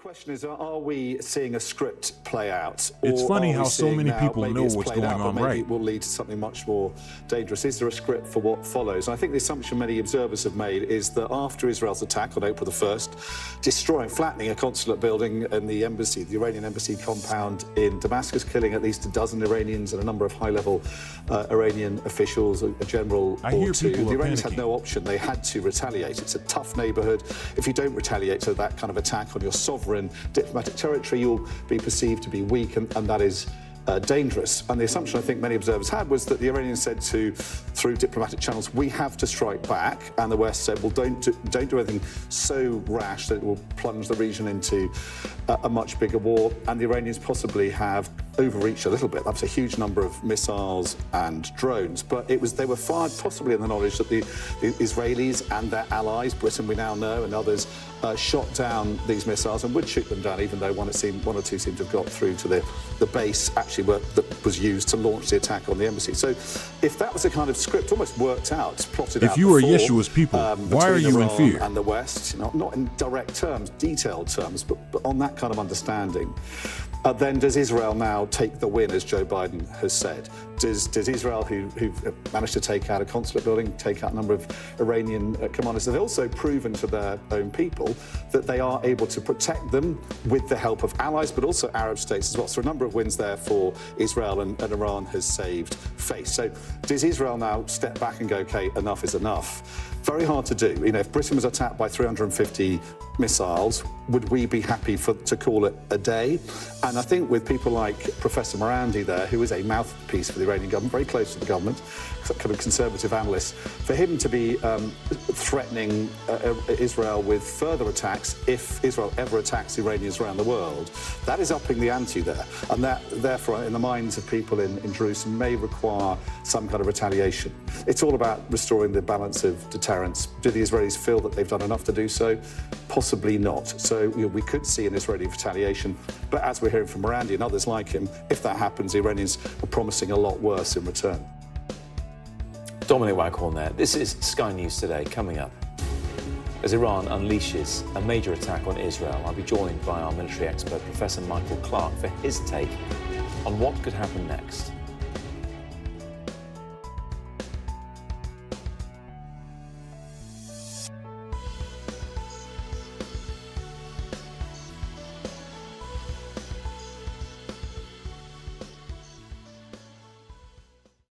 question is, are we seeing a script play out? It's funny how so many people know what's going on, maybe right? It will lead to something much more dangerous. Is there a script for what follows? And I think the assumption many observers have made is that after Israel's attack on April the 1st, destroying, flattening a consulate building and the embassy, the Iranian embassy compound in Damascus, killing at least a dozen Iranians and a number of high-level Iranian officials, a general or two. The Iranians had no option. They had to retaliate. It's a tough neighborhood. If you don't retaliate to that kind of attack on your sovereign diplomatic territory, you'll be perceived to be weak, and that is dangerous. And the assumption I think many observers had was that the Iranians said through diplomatic channels, we have to strike back, and the West said, well, don't do anything so rash that it will plunge the region into a much bigger war. And the Iranians possibly have overreached a little bit. That was a huge number of missiles and drones, but they were fired possibly in the knowledge that the Israelis and their allies, Britain we now know, and others, shot down these missiles and would shoot them down, even though one or two seemed to have got through to the base that was used to launch the attack on the embassy. So if that was a kind of script almost worked out, plotted out if you were before, Yeshua's people, why are you in fear? And the West, not in direct terms, detailed terms, but on that kind of understanding, then does Israel now take the win, as Joe Biden has said? Does Israel, who've managed to take out a consulate building, take out a number of Iranian commanders, have also proven to their own people that they are able to protect them with the help of allies, but also Arab states as well. So a number of wins there for Israel, and Iran has saved face. So does Israel now step back and go, okay, enough is enough? Very hard to do. If Britain was attacked by 350 missiles, would we be happy to call it a day? And I think with people like Professor Morandi there, who is a mouthpiece for the Iranian government, very close to the government, kind of conservative analyst, for him to be threatening Israel with further attacks if Israel ever attacks Iranians around the world, that is upping the ante there. And that, therefore, in the minds of people in Jerusalem, may require some kind of retaliation. It's all about restoring the balance of deterrence. Do the Israelis feel that they've done enough to do so? Possibly not. So we could see an Israeli retaliation. But as we're hearing from Morandi and others like him, if that happens, the Iranians are promising a lot worse in return. Dominic Waghorn there. This is Sky News Today. Coming up, as Iran unleashes a major attack on Israel, I'll be joined by our military expert, Professor Michael Clark, for his take on what could happen next.